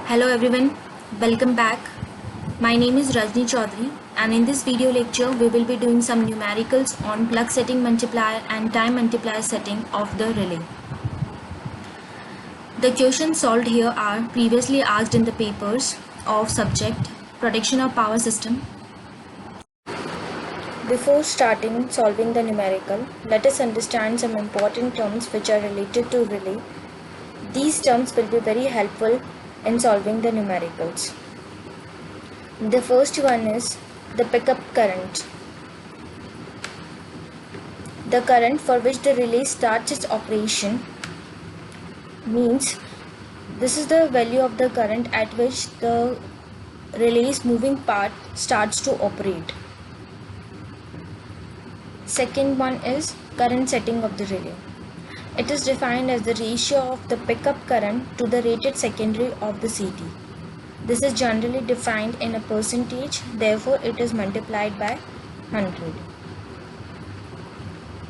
Hello everyone, welcome back. My name is Rajni Chaudhary and in this video lecture we will be doing some numericals on plug setting multiplier and time multiplier setting of the relay. The questions solved here are previously asked in the papers of subject Protection of Power System. Before starting solving the numerical, let us understand some important terms which are related to relay. These terms will be very helpful in solving the numericals. The first one is the pickup current. The current for which the relay starts its operation means this is the value of the current at which the relay's moving part starts to operate. Second one is current setting of the relay. It is defined as the ratio of the pickup current to the rated secondary of the CT. This is generally defined in a percentage, therefore it is multiplied by 100.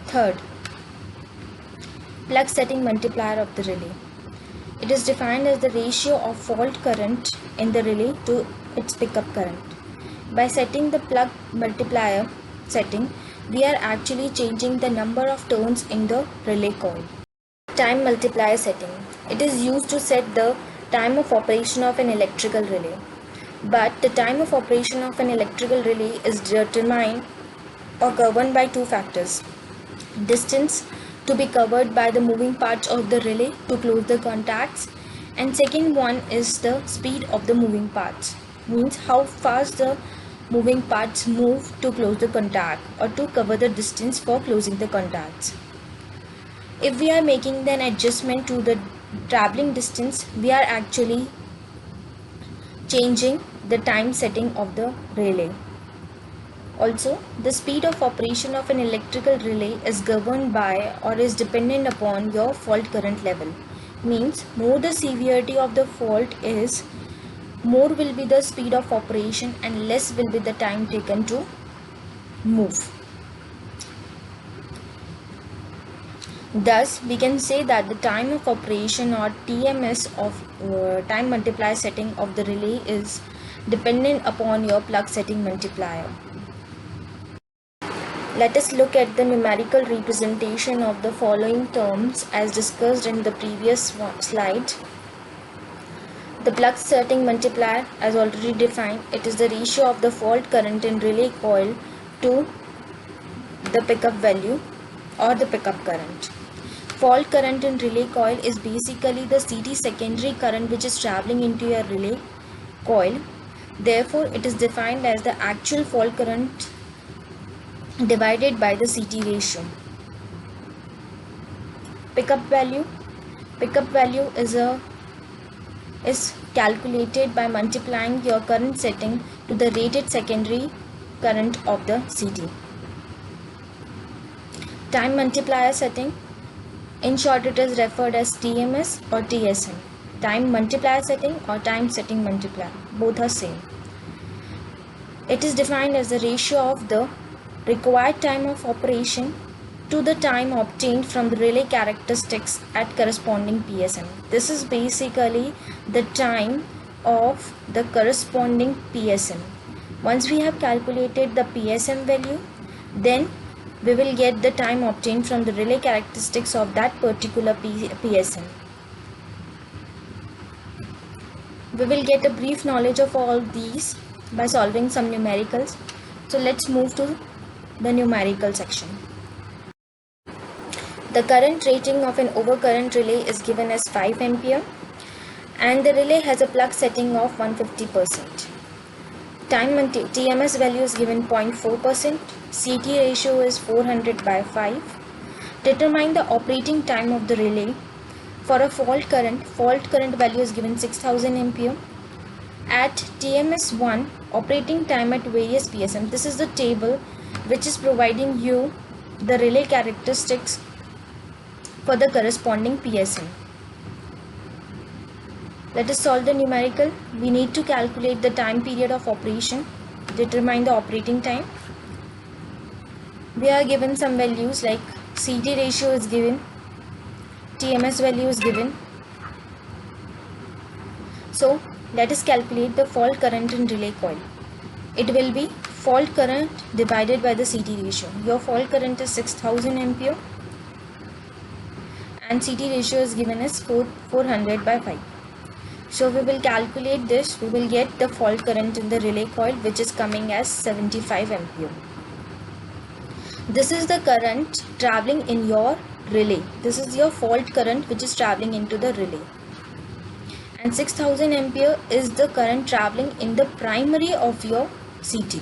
Third, plug setting multiplier of the relay. It is defined as the ratio of fault current in the relay to its pickup current. By setting the plug multiplier setting, we are actually changing the number of turns in the relay coil. Time multiplier setting. It is used to set the time of operation of an electrical relay. But the time of operation of an electrical relay is determined or governed by two factors. Distance to be covered by the moving parts of the relay to close the contacts, and second one is the speed of the moving parts, means how fast the moving parts move to close the contact or to cover the distance for closing the contacts. If we are making an adjustment to the traveling distance, we are actually changing the time setting of the relay. Also, the speed of operation of an electrical relay is governed by or is dependent upon your fault current level. Means more the severity of the fault is, more will be the speed of operation and less will be the time taken to move. Thus, we can say that the time of operation or TMS of time multiplier setting of the relay is dependent upon your plug setting multiplier. Let us look at the numerical representation of the following terms as discussed in the previous slide. The plug setting multiplier, as already defined, it is the ratio of the fault current in relay coil to the pickup value or the pickup current. Fault current in relay coil is basically the CT secondary current which is traveling into your relay coil. Therefore, it is defined as the actual fault current divided by the CT ratio. Pickup value is calculated by multiplying your current setting to the rated secondary current of the CT. Time multiplier setting, in short it is referred as TMS or TSM. Time multiplier setting or time setting multiplier, both are same. It is defined as the ratio of the required time of operation to the time obtained from the relay characteristics at corresponding PSM. This is basically the time of the corresponding PSM. Once we have calculated the PSM value, then we will get the time obtained from the relay characteristics of that particular PSM. We will get a brief knowledge of all these by solving some numericals. So let's move to the numerical section. The current rating of an overcurrent relay is given as 5 ampere and the relay has a plug setting of 150%. TMS value is given 0.4%, CT ratio is 400 by 5. Determine the operating time of the relay. For a fault current value is given 6000 ampere. At TMS1, operating time at various PSM. This is the table which is providing you the relay characteristics for the corresponding PSM. Let us solve the numerical. We need to calculate the time period of operation, determine the operating time. We are given some values like CT ratio is given, TMS value is given. So let us calculate the fault current in relay coil. It will be fault current divided by the CT ratio. Your fault current is 6000 ampere and CT ratio is given as 400 by 5. So we will calculate this. We will get the fault current in the relay coil, which is coming as 75 ampere. This is the current traveling in your relay. This is your fault current which is traveling into the relay. And 6000 ampere is the current traveling in the primary of your CT.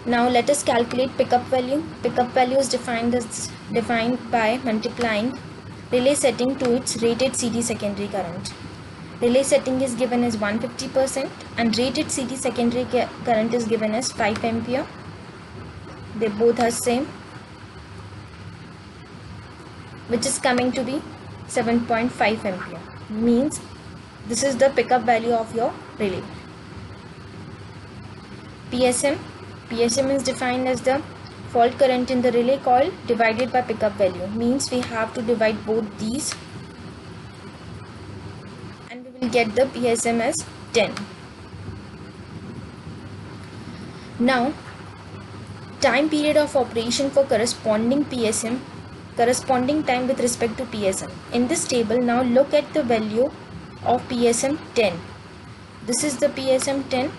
Now let us calculate pickup value. Pickup value is defined by multiplying relay setting to its rated CT secondary current. Relay setting is given as 150% and rated CT secondary current is given as 5 ampere. They both are same, which is coming to be 7.5 ampere. Means this is the pickup value of your relay. PSM is defined as the fault current in the relay coil divided by pickup value. Means we have to divide both these and we will get the PSM as 10. Now time period of operation for corresponding PSM, corresponding time with respect to PSM. In this table, now look at the value of PSM 10. This is the PSM 10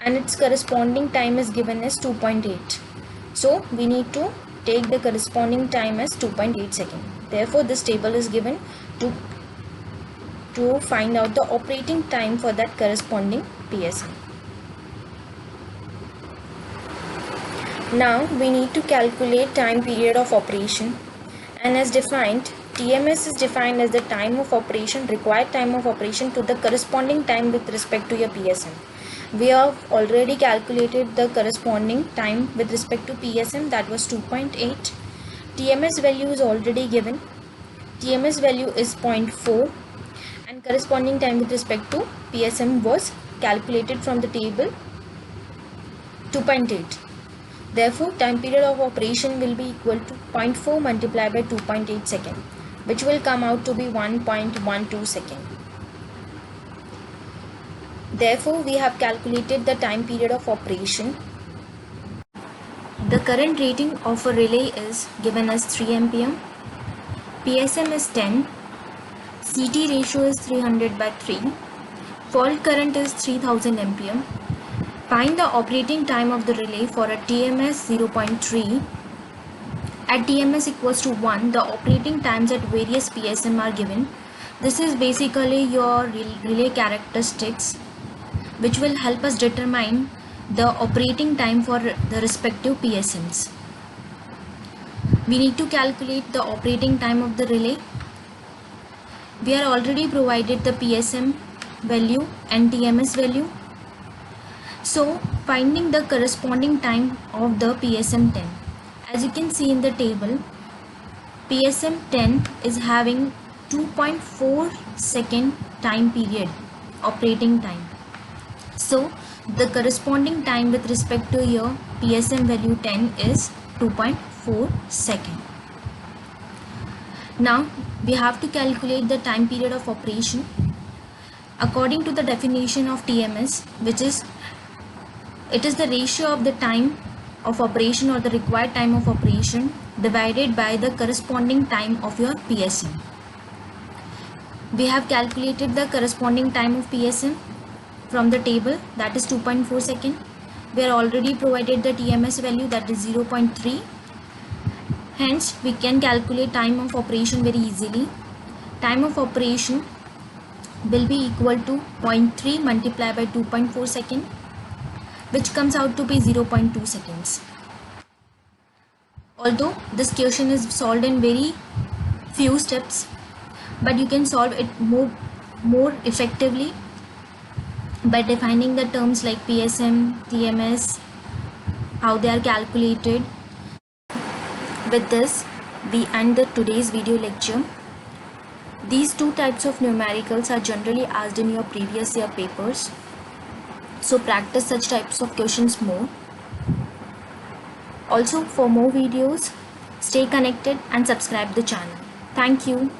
and its corresponding time is given as 2.8. So we need to take the corresponding time as 2.8 seconds. Therefore this table is given to find out the operating time for that corresponding PSM. Now we need to calculate time period of operation, and as defined, TMS is defined as the time of operation, required time of operation to the corresponding time with respect to your PSM. We have already calculated the corresponding time with respect to PSM, that was 2.8. TMS value is already given. TMS value is 0.4 and corresponding time with respect to PSM was calculated from the table 2.8. Therefore, time period of operation will be equal to 0.4 multiplied by 2.8 second, which will come out to be 1.12 second. Therefore, we have calculated the time period of operation. The current rating of a relay is given as 3 ampere. PSM is 10. CT ratio is 300 by 3. Fault current is 3000 ampere. Find the operating time of the relay for a TMS 0.3. At TMS equals to 1, the operating times at various PSM are given. This is basically your relay characteristics, which will help us determine the operating time for the respective PSMs. We need to calculate the operating time of the relay. We are already provided the PSM value and TMS value. So finding the corresponding time of the PSM 10. As you can see in the table, PSM 10 is having 2.4 second time period, operating time. So the corresponding time with respect to your PSM value 10 is 2.4 second. Now we have to calculate the time period of operation according to the definition of TMS, which is it is the ratio of the time of operation or the required time of operation divided by the corresponding time of your PSM. We have calculated the corresponding time of PSM from the table, that is 2.4 second. We are already provided the TMS value, that is 0.3. Hence we can calculate time of operation very easily. Time of operation will be equal to 0.3 multiplied by 2.4 second, which comes out to be 0.2 seconds. Although this question is solved in very few steps, but you can solve it more effectively by defining the terms like PSM, TMS, how they are calculated. With this, we end today's video lecture. These two types of numericals are generally asked in your previous year papers. So practice such types of questions more. Also, for more videos, Stay connected and subscribe the channel. Thank you.